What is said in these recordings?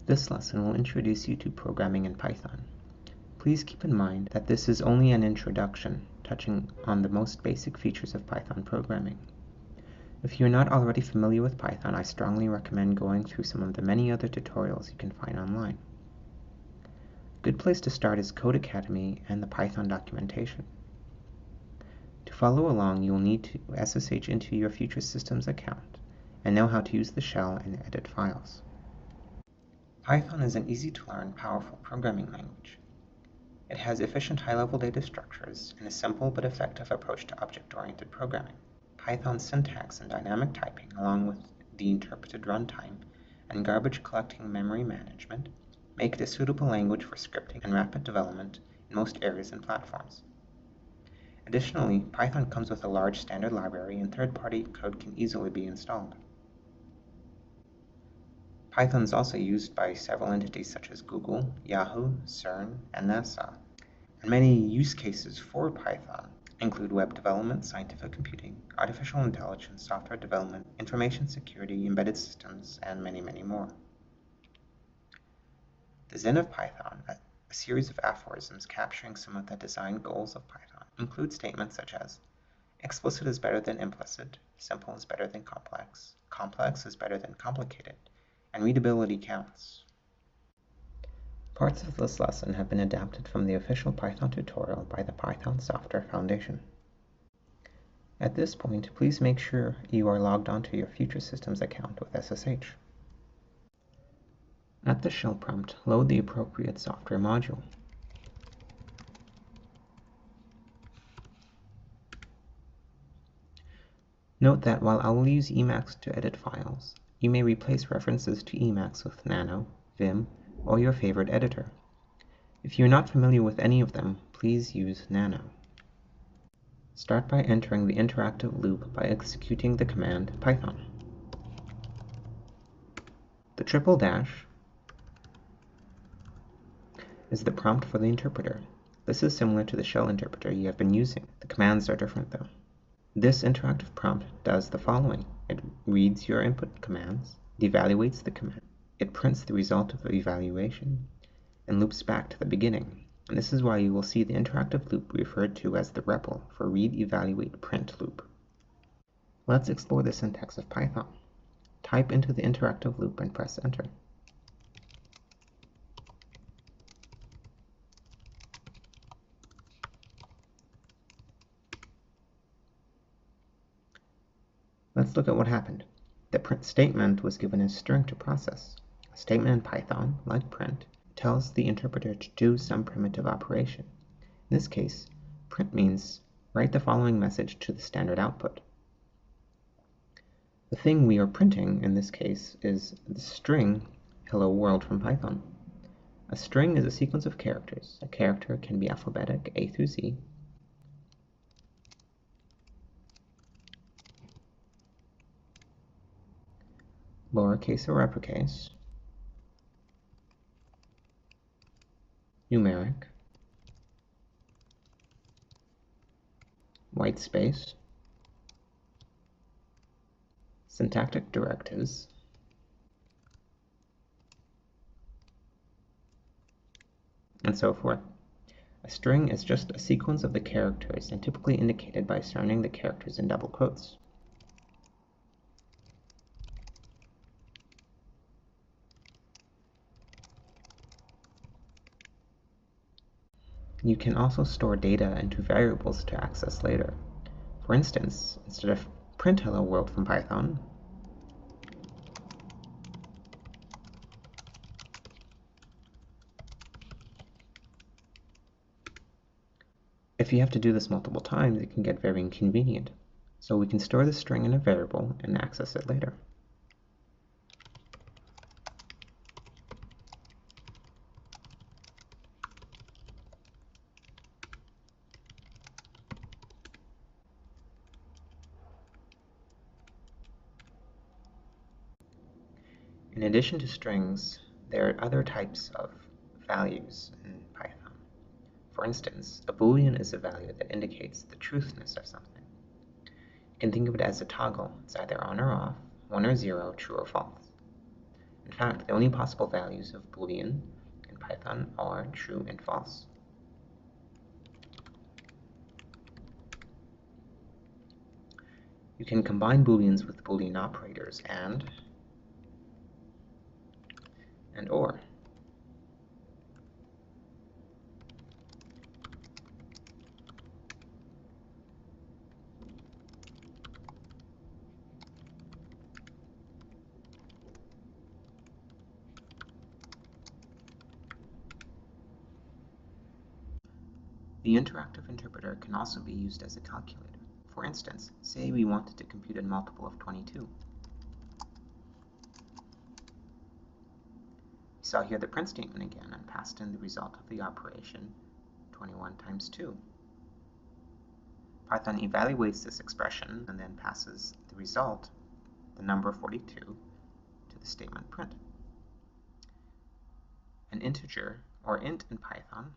This lesson will introduce you to programming in Python. Please keep in mind that this is only an introduction, touching on the most basic features of Python programming. If you're not already familiar with Python, I strongly recommend going through some of the many other tutorials you can find online. A good place to start is Codecademy and the Python documentation. To follow along, you'll need to SSH into your Future Systems account and know how to use the shell and edit files. Python is an easy-to-learn, powerful programming language. It has efficient high-level data structures and a simple but effective approach to object-oriented programming. Python's syntax and dynamic typing, along with the interpreted runtime and garbage-collecting memory management, make it a suitable language for scripting and rapid development in most areas and platforms. Additionally, Python comes with a large standard library and third-party code can easily be installed. Python is also used by several entities such as Google, Yahoo, CERN, and NASA. And many use cases for Python include web development, scientific computing, artificial intelligence, software development, information security, embedded systems, and many, many more. The Zen of Python, a series of aphorisms capturing some of the design goals of Python, include statements such as explicit is better than implicit, simple is better than complex, complex is better than complicated, and readability counts. Parts of this lesson have been adapted from the official Python tutorial by the Python Software Foundation. At this point, please make sure you are logged onto your Future Systems account with SSH. At the shell prompt, load the appropriate software module. Note that while I will use Emacs to edit files, you may replace references to Emacs with Nano, Vim, or your favorite editor. If you're not familiar with any of them, please use Nano. Start by entering the interactive loop by executing the command Python. The triple dash is the prompt for the interpreter. This is similar to the shell interpreter you have been using. The commands are different though. This interactive prompt does the following. It reads your input commands, evaluates the command, it prints the result of the evaluation, and loops back to the beginning. And this is why you will see the interactive loop referred to as the REPL for read, evaluate, print loop. Let's explore the syntax of Python. Type into the interactive loop and press enter. Let's look at what happened. The print statement was given a string to process. A statement in Python, like print, tells the interpreter to do some primitive operation. In this case, print means write the following message to the standard output. The thing we are printing in this case is the string hello world from Python. A string is a sequence of characters. A character can be alphabetic, A through Z, lowercase or uppercase, numeric, white space, syntactic directives, and so forth. A string is just a sequence of the characters and typically indicated by surrounding the characters in double quotes. You can also store data into variables to access later. For instance, instead of print hello world from Python, if you have to do this multiple times, it can get very inconvenient. So we can store the string in a variable and access it later. In addition to strings, there are other types of values in Python. For instance, a Boolean is a value that indicates the truthness of something. You can think of it as a toggle. It's either on or off, 1 or 0, true or false. And fact, the only possible values of Boolean in Python are true and false. You can combine Booleans with Boolean operators and or. The interactive interpreter can also be used as a calculator. For instance, say we wanted to compute a multiple of 22. We saw here the print statement again and passed in the result of the operation 21 times 2. Python evaluates this expression and then passes the result, the number 42, to the statement print. An integer, or int in Python,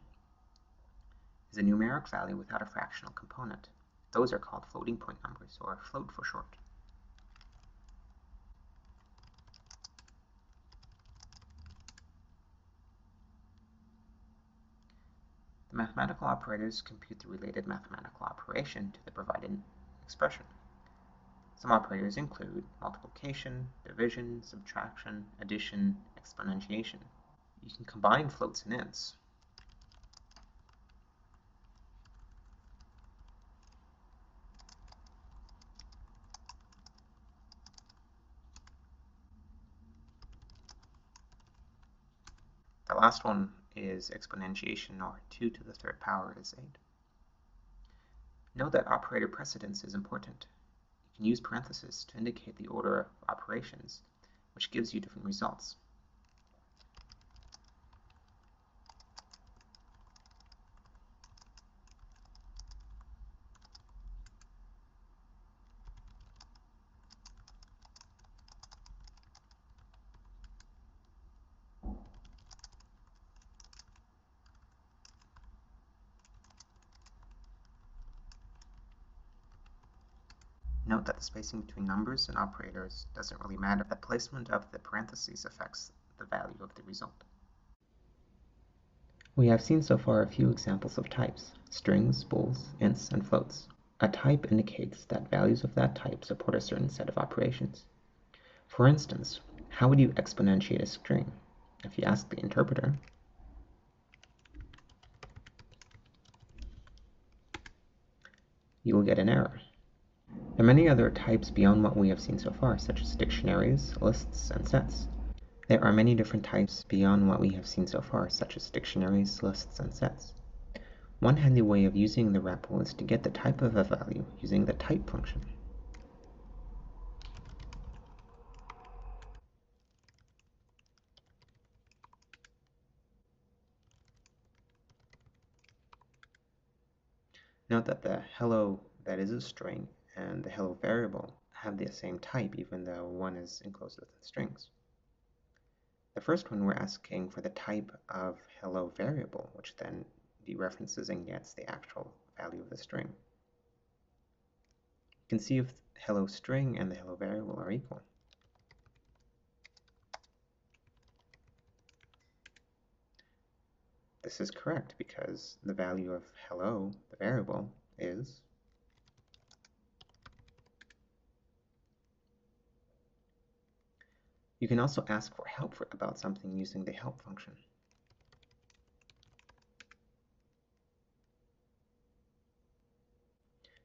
is a numeric value without a fractional component. Those are called floating point numbers, or float for short. The mathematical operators compute the related mathematical operation to the provided expression. Some operators include multiplication, division, subtraction, addition, exponentiation. You can combine floats and ints. The last one is exponentiation, or 2 to the third power is 8. Note that operator precedence is important. You can use parentheses to indicate the order of operations, which gives you different results. Note that the spacing between numbers and operators doesn't really matter. The placement of the parentheses affects the value of the result. We have seen so far a few examples of types: strings, bools, ints, and floats. A type indicates that values of that type support a certain set of operations. For instance, how would you exponentiate a string? If you ask the interpreter, you will get an error. There are many other types beyond what we have seen so far, such as dictionaries, lists, and sets. There are many different types beyond what we have seen so far, such as dictionaries, lists, and sets. One handy way of using the REPL is to get the type of a value using the type function. Note that the hello that is a string and the hello variable have the same type, even though one is enclosed within strings. The first one, we're asking for the type of hello variable, which then dereferences and gets the actual value of the string. You can see if hello string and the hello variable are equal. This is correct because the value of hello, the variable, is You can also ask for help about something using the help function.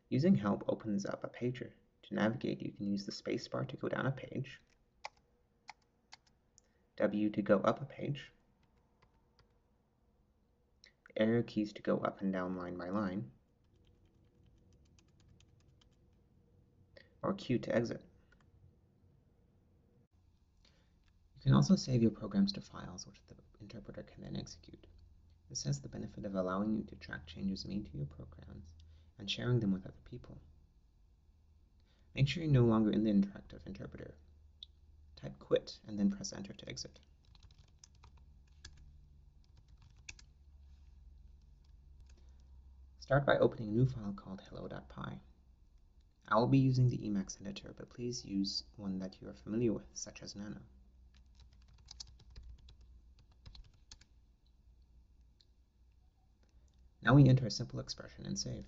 Using help opens up a pager. To navigate, you can use the spacebar to go down a page, W to go up a page, the arrow keys to go up and down line by line, or Q to exit. You can also save your programs to files, which the interpreter can then execute. This has the benefit of allowing you to track changes made to your programs and sharing them with other people. Make sure you're no longer in the interactive interpreter. Type quit and then press enter to exit. Start by opening a new file called hello.py. I will be using the Emacs editor, but please use one that you are familiar with, such as Nano. Now we enter a simple expression and save.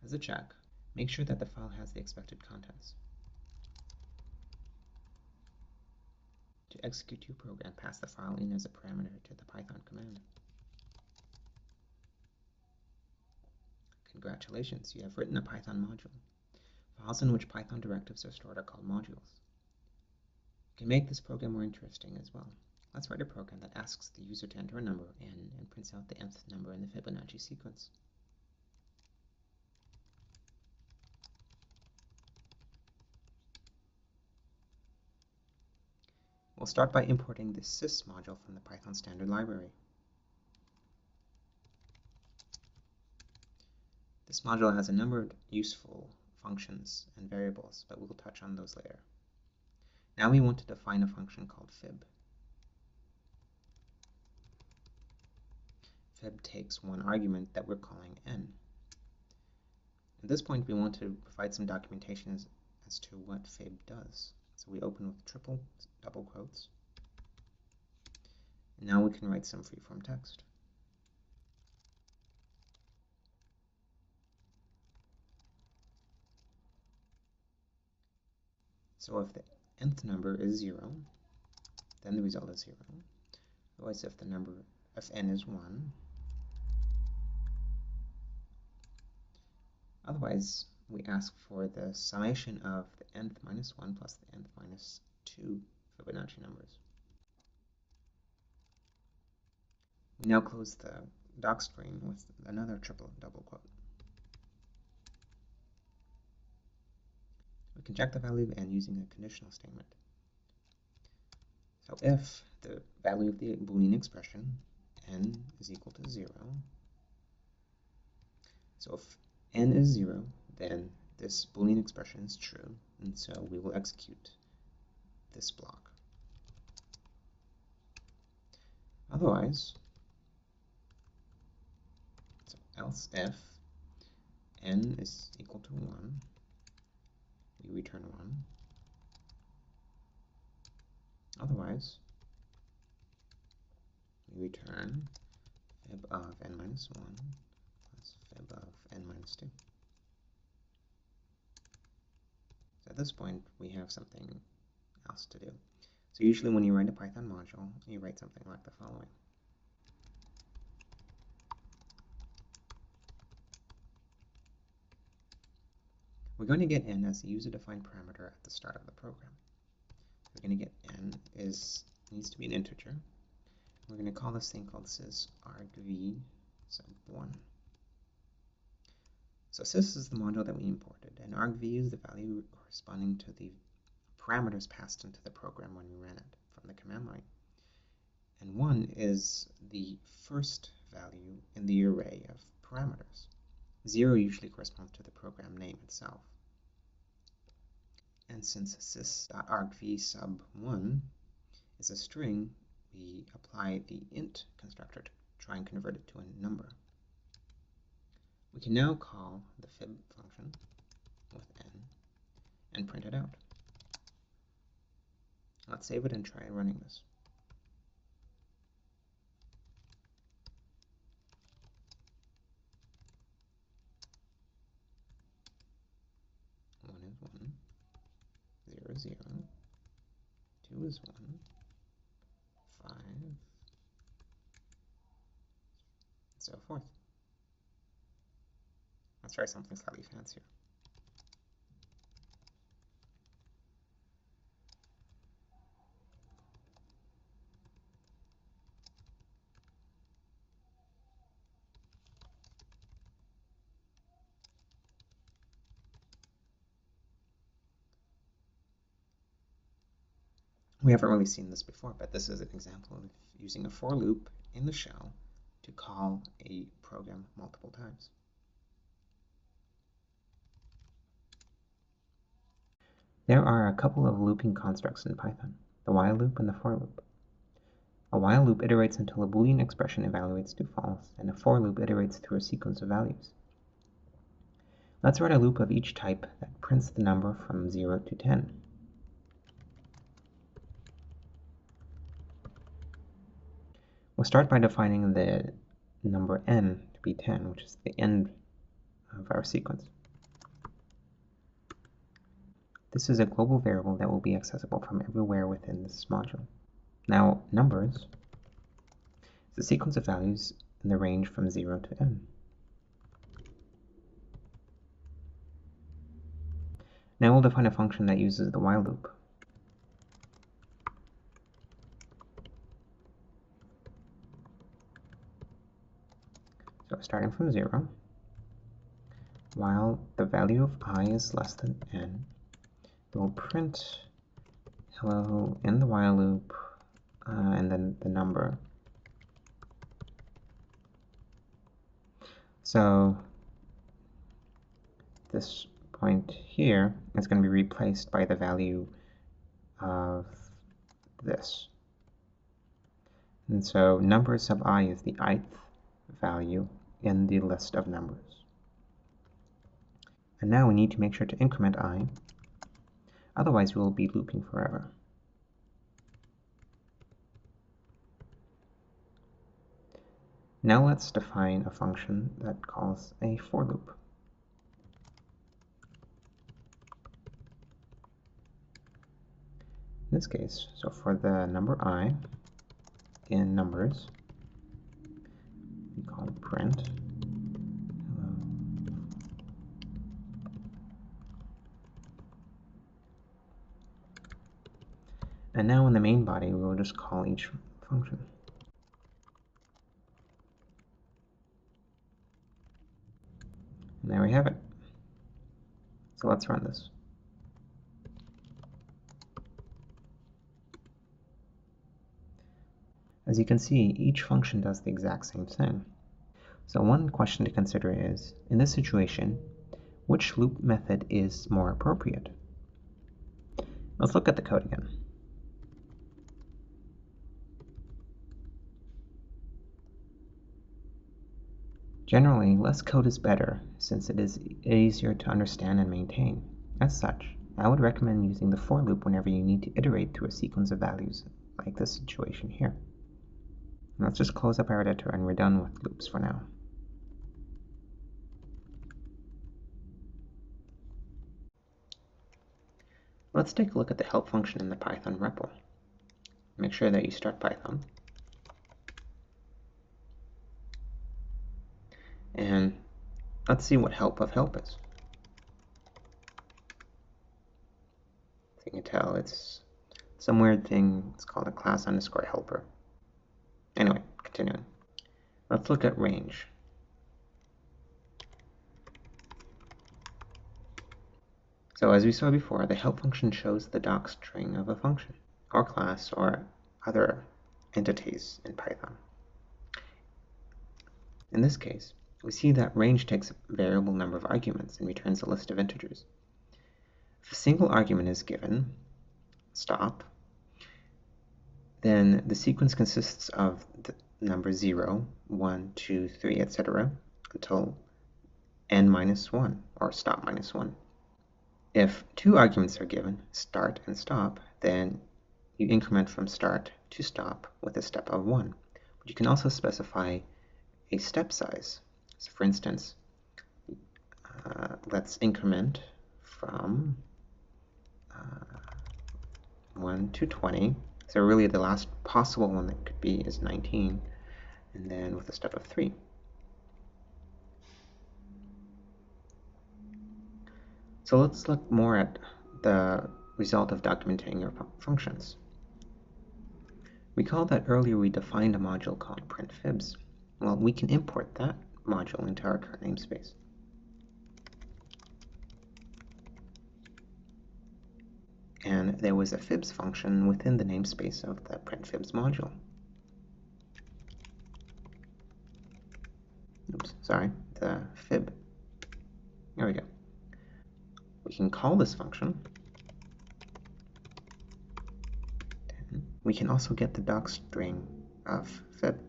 As a check, make sure that the file has the expected contents. To execute your program, pass the file in as a parameter to the Python command. Congratulations, you have written a Python module. Files in which Python directives are stored are called modules. You can make this program more interesting as well. Let's write a program that asks the user to enter a number, n, and prints out the nth number in the Fibonacci sequence. We'll start by importing the sys module from the Python standard library. This module has a number of useful functions and variables, but we'll touch on those later. Now we want to define a function called fib. Fib takes one argument that we're calling n. At this point, we want to provide some documentation as to what fib does. So we open with triple double quotes. And now we can write some freeform text. So if the nth number is 0, then the result is 0. Otherwise, if the number of n is 1, otherwise we ask for the summation of the nth minus 1 plus the nth minus 2 Fibonacci numbers. We now close the doc screen with another triple double quote. We can check the value of n using a conditional statement. So if the value of the Boolean expression n is equal to 0, so if n is 0, then this Boolean expression is true, and so we will execute this block. Otherwise, so else if n is equal to 1, we return 1. Otherwise, we return fib of n minus 1 plus fib of n minus 2. So at this point, we have something else to do. So usually when you write a Python module, you write something like the following. We're going to get n as a user-defined parameter at the start of the program. We're going to get n needs to be an integer. We're going to call this thing called sys argv sub 1. So sys is the module that we imported, and argv is the value corresponding to the parameters passed into the program when we ran it from the command line. And 1 is the first value in the array of parameters. 0 usually corresponds to the program name itself. And since sys.argv sub 1 is a string, we apply the int constructor to try and convert it to a number. We can now call the fib function with n and print it out. Let's save it and try running this. One is 1, 0 is 0, 2 is 1, 5, and so forth. Let's try something slightly fancier. We haven't really seen this before, but this is an example of using a for loop in the shell to call a program multiple times. There are a couple of looping constructs in Python, the while loop and the for loop. A while loop iterates until a Boolean expression evaluates to false, and a for loop iterates through a sequence of values. Let's write a loop of each type that prints the number from 0 to 10. We'll start by defining the number n to be 10, which is the end of our sequence. This is a global variable that will be accessible from everywhere within this module. Now, numbers is the sequence of values in the range from 0 to n. Now we'll define a function that uses the while loop. So starting from 0, while the value of I is less than n, we'll print hello in the while loop, and then the number. So this point here is going to be replaced by the value of this. And so number sub I is the ith value in the list of numbers. And now we need to make sure to increment I, otherwise we will be looping forever. Now let's define a function that calls a for loop. In this case, so for the number I in numbers, we call print hello. And now in the main body, we will just call each function. And there we have it. So let's run this. As you can see, each function does the exact same thing. So one question to consider is, in this situation, which loop method is more appropriate? Let's look at the code again. Generally, less code is better, since it is easier to understand and maintain. As such, I would recommend using the for loop whenever you need to iterate through a sequence of values, like this situation here. Let's just close up our editor and we're done with loops for now. Let's take a look at the help function in the Python REPL. Make sure that you start Python. And let's see what help of help is. So you can tell it's some weird thing. It's called a class underscore helper. Anyway, continuing. Let's look at range. So as we saw before, the help function shows the doc string of a function, or class, or other entities in Python. In this case, we see that range takes a variable number of arguments and returns a list of integers. If a single argument is given, stop, then the sequence consists of the number 0, 1, 2, 3, etc. until n minus 1, or stop minus 1. If two arguments are given, start and stop, then you increment from start to stop with a step of 1. But you can also specify a step size. So for instance, let's increment from 1 to 20. So really the last possible one that could be is 19, and then with a step of 3. So let's look more at the result of documenting your functions. Recall that earlier we defined a module called printfibs. Well, we can import that module into our current namespace. And there was a fibs function within the namespace of the printfibs module. Oops, sorry, the fib. There we go. We can call this function. We can also get the doc string of fib.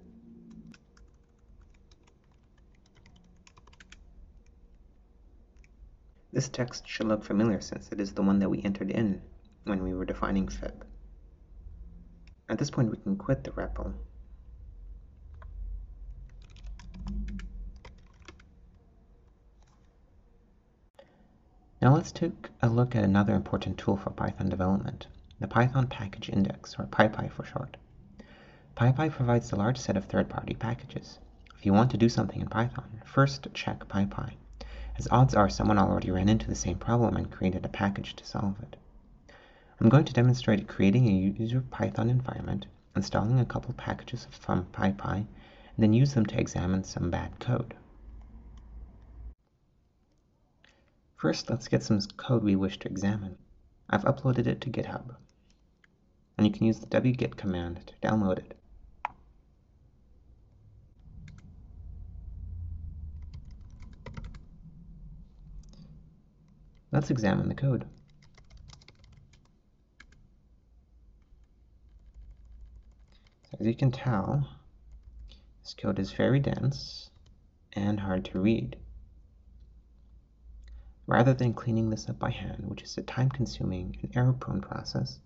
This text should look familiar since it is the one that we entered in when we were defining fib. At this point we can quit the REPL Now let's take a look at another important tool for Python development, the Python Package Index, or PyPy for short. PyPy provides a large set of third-party packages. If you want to do something in Python, first check PyPy, as odds are someone already ran into the same problem and created a package to solve it. I'm going to demonstrate creating a user Python environment, installing a couple packages from PyPy, and then use them to examine some bad code. First, let's get some code we wish to examine. I've uploaded it to GitHub, and you can use the wget command to download it. Let's examine the code. So as you can tell, this code is very dense and hard to read. Rather than cleaning this up by hand, which is a time-consuming and error-prone process,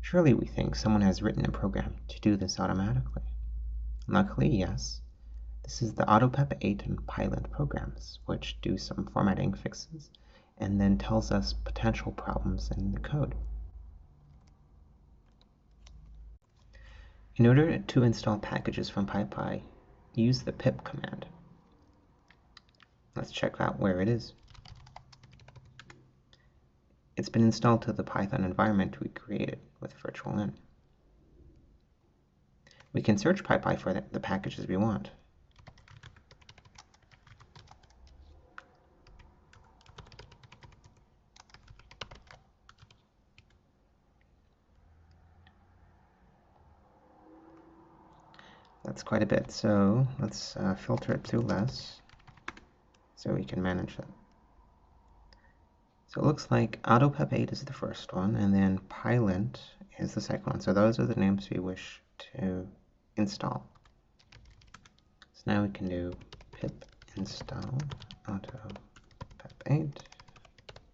surely we think someone has written a program to do this automatically. Luckily, yes, this is the AutoPep8 and Pylint programs, which do some formatting fixes and then tells us potential problems in the code. In order to install packages from PyPy, use the pip command. Let's check out where it is. It's been installed to the Python environment we created with virtualenv. We can search PyPy for the packages we want. That's quite a bit, so let's filter it through less so we can manage that. So it looks like AutoPep8 is the first one, and then Pylint is the second one. So those are the names we wish to install. So now we can do pip install AutoPep8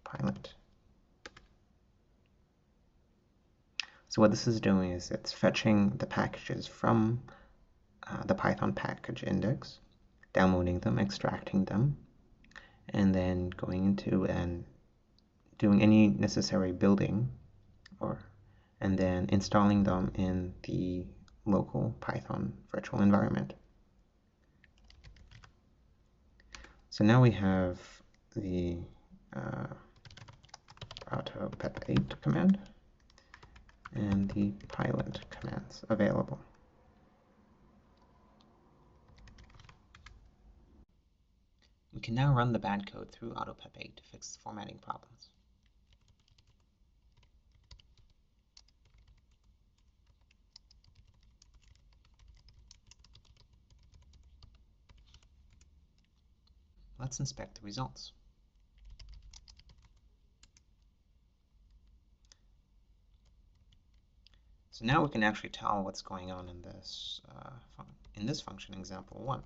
Pylint. So what this is doing is it's fetching the packages from the Python package index, downloading them, extracting them, and then going into and doing any necessary building, and then installing them in the local Python virtual environment. So now we have the AutoPep8 command and the Pylint commands available. We can now run the bad code through AutoPep8 to fix the formatting problems. Let's inspect the results. So now we can actually tell what's going on in this function, example 1.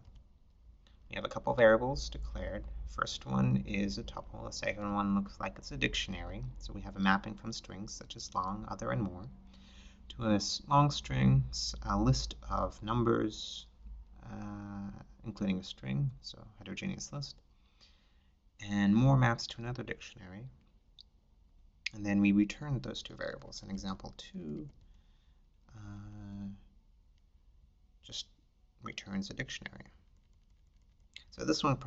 We have a couple variables declared. First one is a tuple. The second one looks like it's a dictionary. So we have a mapping from strings such as long, other, and more to a long string, a list of numbers, including a string, so heterogeneous list, and more maps to another dictionary. And then we return those two variables. In example 2, just returns a dictionary. So this one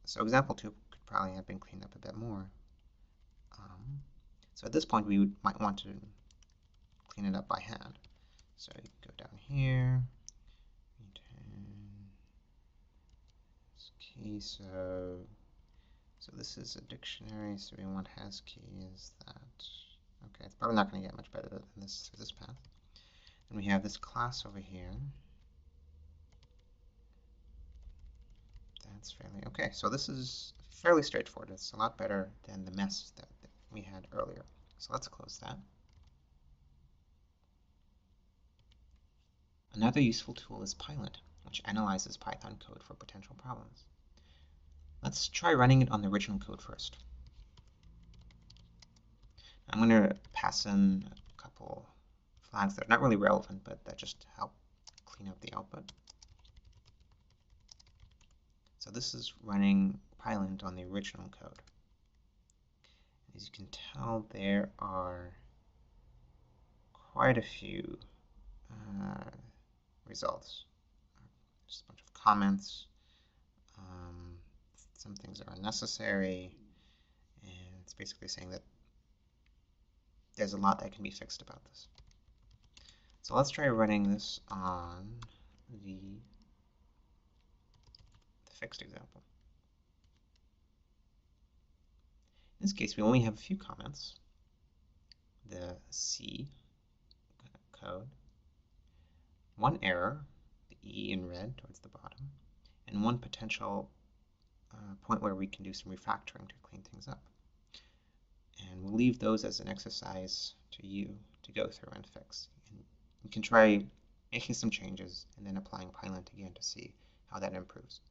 so example 2 could probably have been cleaned up a bit more. So at this point we might want to clean it up by hand. So you can go down here, return this key. So this is a dictionary, so we want has key is that. Okay, it's probably not going to get much better than this through this path. And we have this class over here. That's fairly okay. So this is fairly straightforward. It's a lot better than the mess that we had earlier. So let's close that. Another useful tool is Pylint, which analyzes Python code for potential problems. Let's try running it on the original code first. I'm going to pass in a couple flags that are not really relevant, but that just help clean up the output. So this is running Pylint on the original code. As you can tell, there are quite a few results. Just a bunch of comments. Some things are unnecessary, and it's basically saying that there's a lot that can be fixed about this. So let's try running this on the fixed example. In this case, we only have a few comments. The C code, one error, the E in red towards the bottom, and one potential point where we can do some refactoring to clean things up. And we'll leave those as an exercise to you to go through and fix. And you can try making some changes and then applying Pylint again to see how that improves.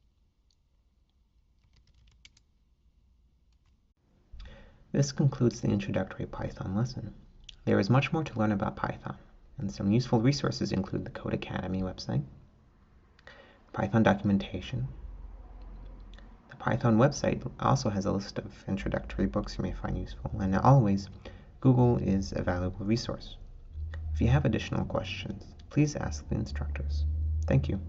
This concludes the introductory Python lesson. There is much more to learn about Python, and some useful resources include the Codecademy website, Python documentation. The Python website also has a list of introductory books you may find useful, and always, Google is a valuable resource. If you have additional questions, please ask the instructors. Thank you.